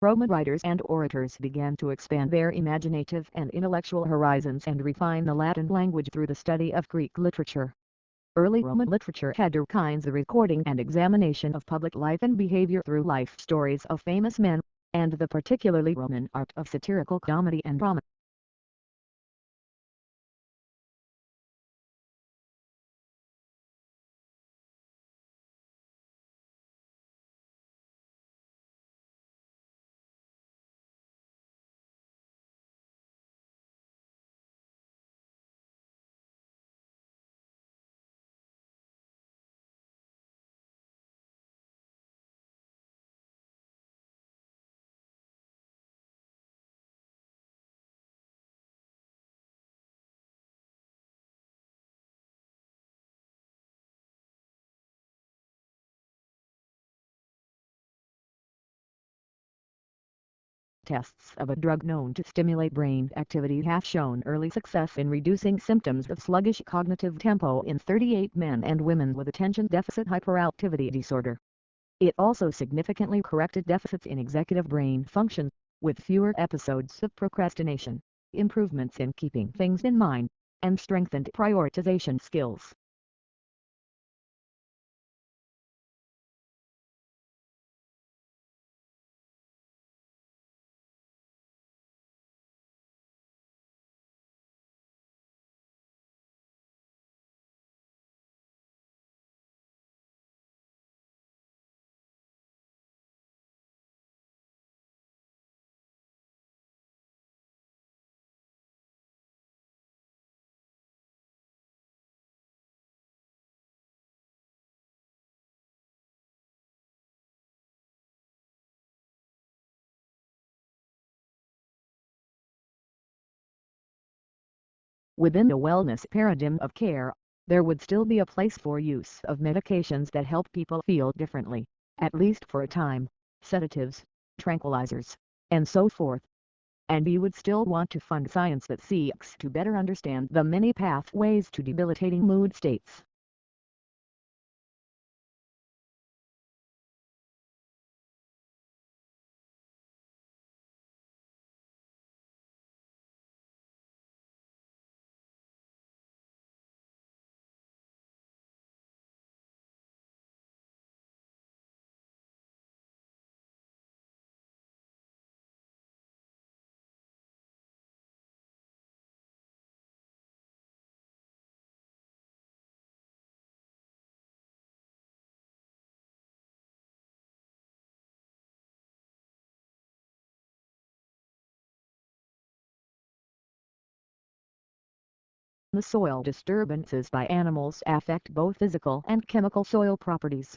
Roman writers and orators began to expand their imaginative and intellectual horizons and refine the Latin language through the study of Greek literature. Early Roman literature had two kinds: the recording and examination of public life and behavior through life stories of famous men, and the particularly Roman art of satirical comedy and drama. Tests of a drug known to stimulate brain activity have shown early success in reducing symptoms of sluggish cognitive tempo in 38 men and women with attention deficit hyperactivity disorder. It also significantly corrected deficits in executive brain function, with fewer episodes of procrastination, improvements in keeping things in mind, and strengthened prioritization skills. Within the wellness paradigm of care, there would still be a place for use of medications that help people feel differently, at least for a time, sedatives, tranquilizers, and so forth. And we would still want to fund science that seeks to better understand the many pathways to debilitating mood states. The soil disturbances by animals affect both physical and chemical soil properties.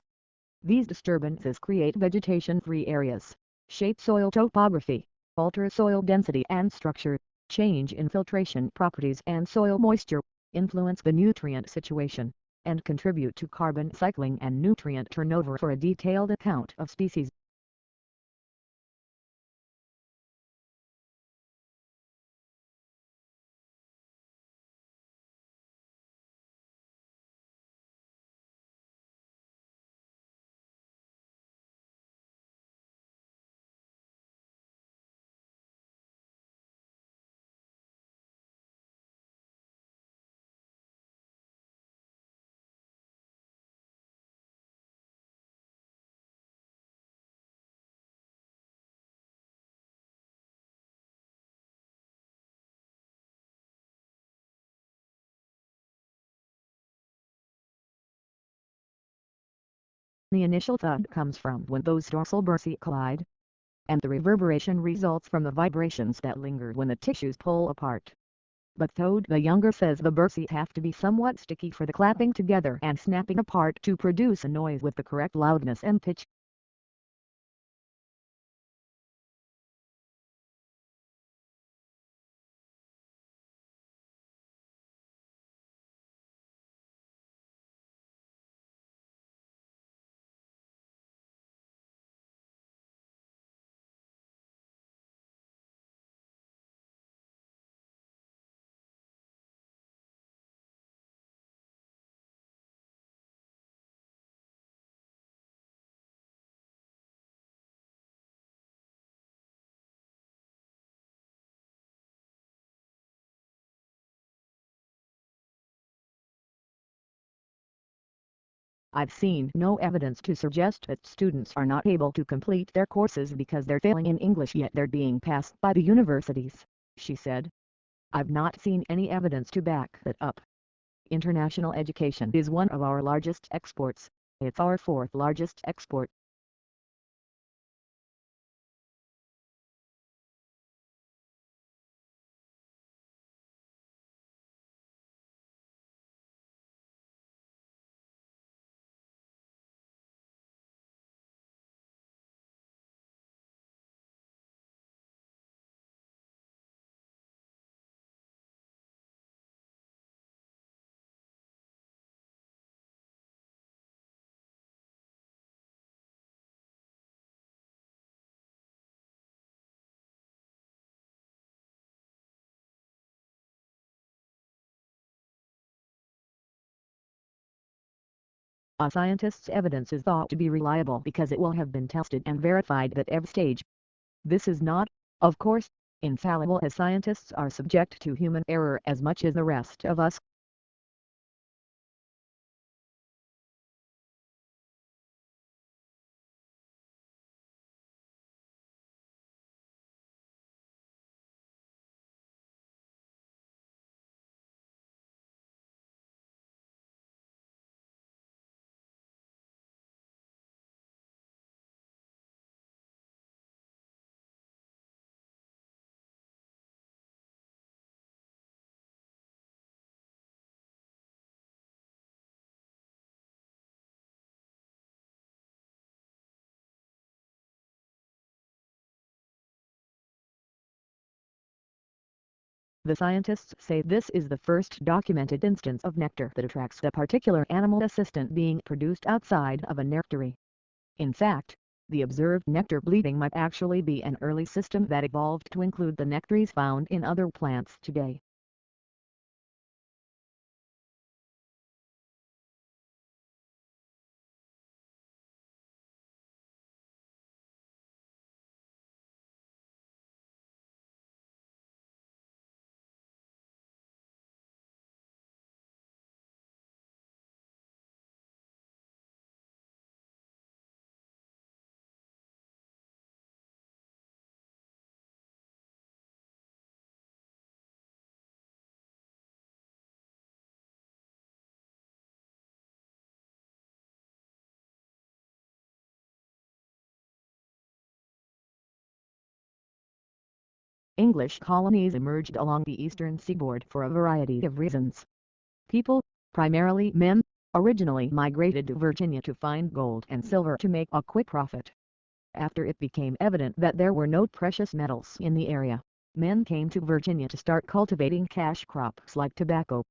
These disturbances create vegetation-free areas, shape soil topography, alter soil density and structure, change infiltration properties and soil moisture, influence the nutrient situation, and contribute to carbon cycling and nutrient turnover. For a detailed account of species The initial thud comes from when those dorsal bursae collide, and the reverberation results from the vibrations that linger when the tissues pull apart. But Toad the Younger says the bursae have to be somewhat sticky for the clapping together and snapping apart to produce a noise with the correct loudness and pitch. I've seen no evidence to suggest that students are not able to complete their courses because they're failing in English yet they're being passed by the universities, she said. I've not seen any evidence to back that up. International education is one of our largest exports. It's our fourth largest export. A scientist's evidence is thought to be reliable because it will have been tested and verified at every stage. This is not, of course, infallible as scientists are subject to human error as much as the rest of us. The scientists say this is the first documented instance of nectar that attracts a particular animal assistant being produced outside of a nectary. In fact, the observed nectar bleeding might actually be an early system that evolved to include the nectaries found in other plants today. English colonies emerged along the eastern seaboard for a variety of reasons. People, primarily men, originally migrated to Virginia to find gold and silver to make a quick profit. After it became evident that there were no precious metals in the area, men came to Virginia to start cultivating cash crops like tobacco.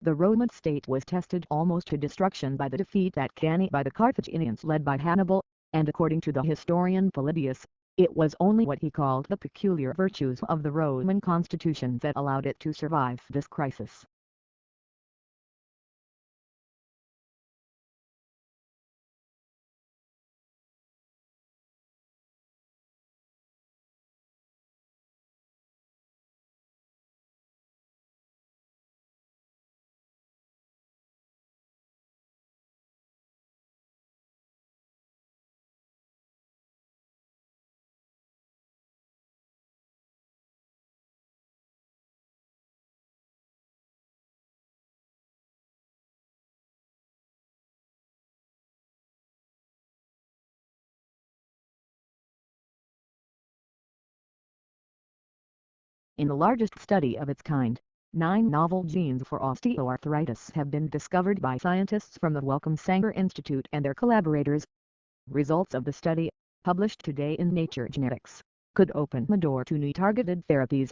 The Roman state was tested almost to destruction by the defeat at Cannae by the Carthaginians led by Hannibal, and according to the historian Polybius, it was only what he called the peculiar virtues of the Roman constitution that allowed it to survive this crisis. In the largest study of its kind, 9 novel genes for osteoarthritis have been discovered by scientists from the Wellcome Sanger Institute and their collaborators. Results of the study, published today in Nature Genetics, could open the door to new targeted therapies.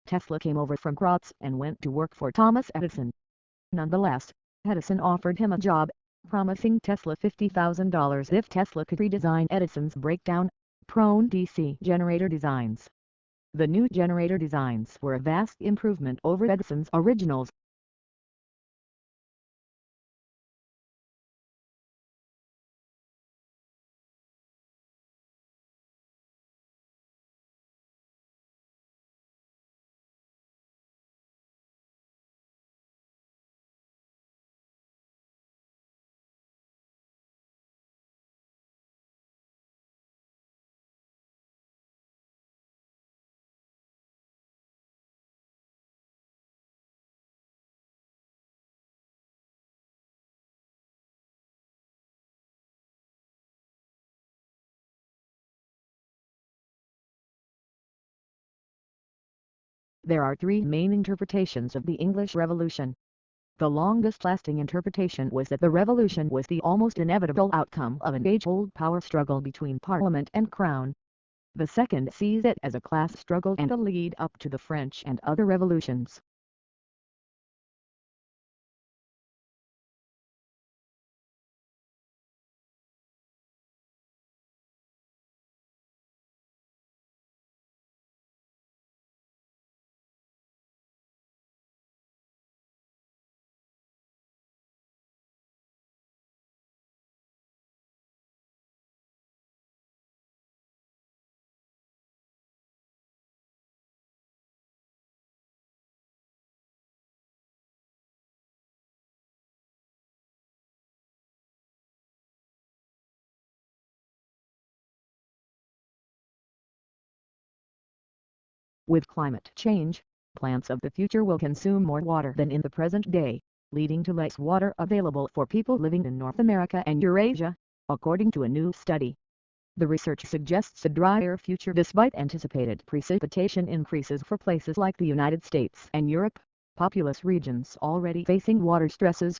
Tesla came over from Graz and went to work for Thomas Edison. Nonetheless, Edison offered him a job, promising Tesla $50,000 if Tesla could redesign Edison's breakdown-prone DC generator designs. The new generator designs were a vast improvement over Edison's originals. There are three main interpretations of the English Revolution. The longest-lasting interpretation was that the revolution was the almost inevitable outcome of an age-old power struggle between Parliament and Crown. The second sees it as a class struggle and a lead-up to the French and other revolutions. With climate change, plants of the future will consume more water than in the present day, leading to less water available for people living in North America and Eurasia, according to a new study. The research suggests a drier future despite anticipated precipitation increases for places like the United States and Europe, populous regions already facing water stresses.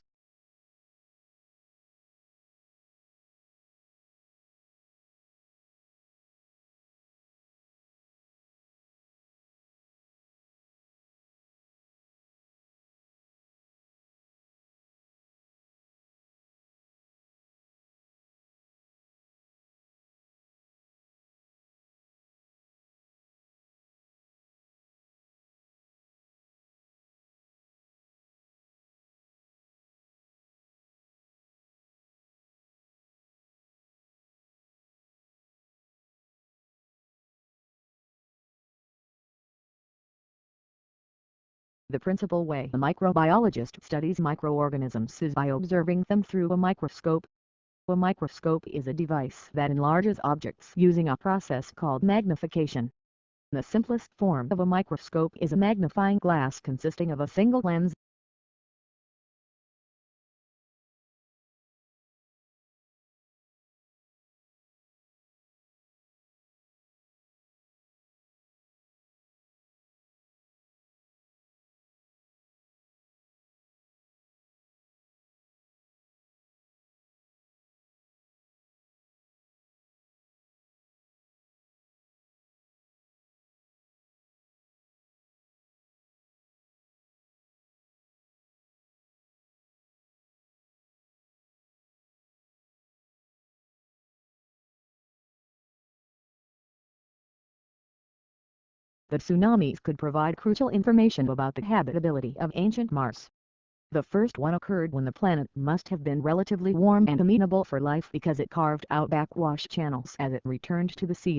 The principal way a microbiologist studies microorganisms is by observing them through a microscope. A microscope is a device that enlarges objects using a process called magnification. The simplest form of a microscope is a magnifying glass consisting of a single lens. The tsunamis could provide crucial information about the habitability of ancient Mars. The first one occurred when the planet must have been relatively warm and amenable for life because it carved out backwash channels as it returned to the sea.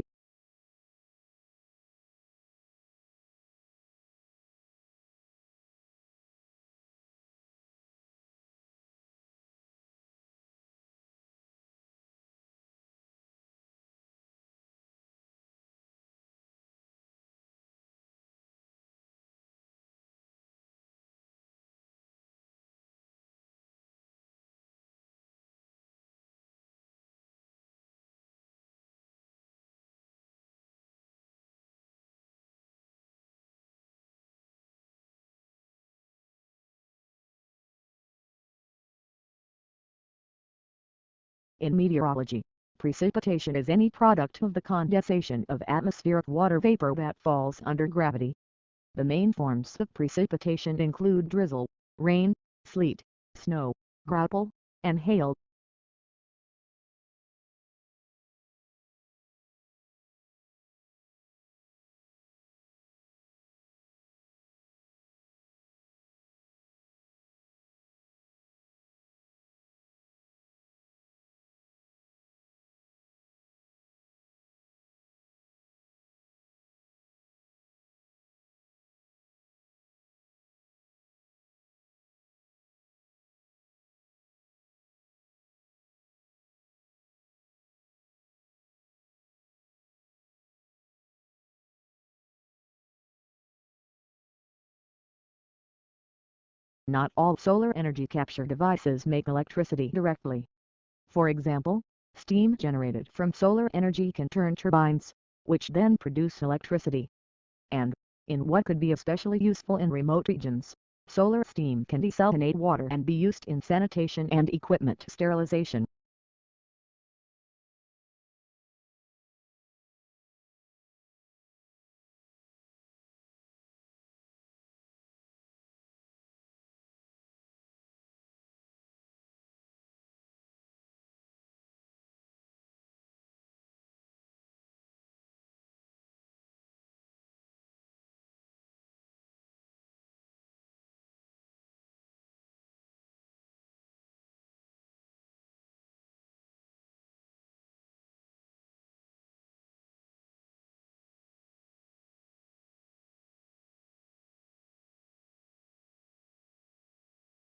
In meteorology, precipitation is any product of the condensation of atmospheric water vapor that falls under gravity. The main forms of precipitation include drizzle, rain, sleet, snow, graupel, and hail. Not all solar energy capture devices make electricity directly. For example, steam generated from solar energy can turn turbines, which then produce electricity. And, in what could be especially useful in remote regions, solar steam can desalinate water and be used in sanitation and equipment sterilization.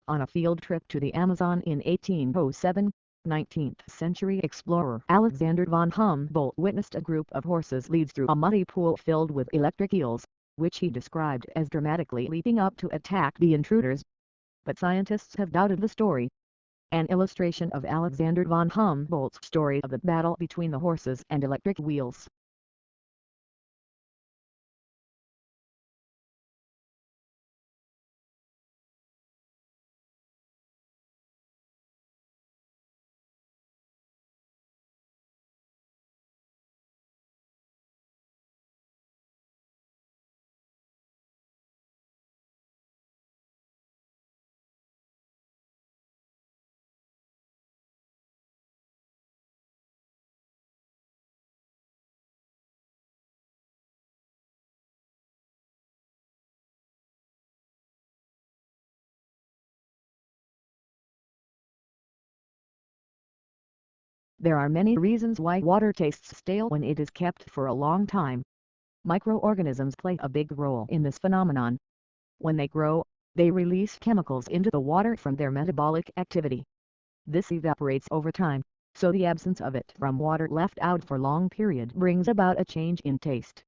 On a field trip to the Amazon in 1807, 19th century explorer Alexander von Humboldt witnessed a group of horses lead through a muddy pool filled with electric eels, which he described as dramatically leaping up to attack the intruders. But scientists have doubted the story. An illustration of Alexander von Humboldt's story of the battle between the horses and electric wheels. There are many reasons why water tastes stale when it is kept for a long time. Microorganisms play a big role in this phenomenon. When they grow, they release chemicals into the water from their metabolic activity. This evaporates over time, so the absence of it from water left out for long period brings about a change in taste.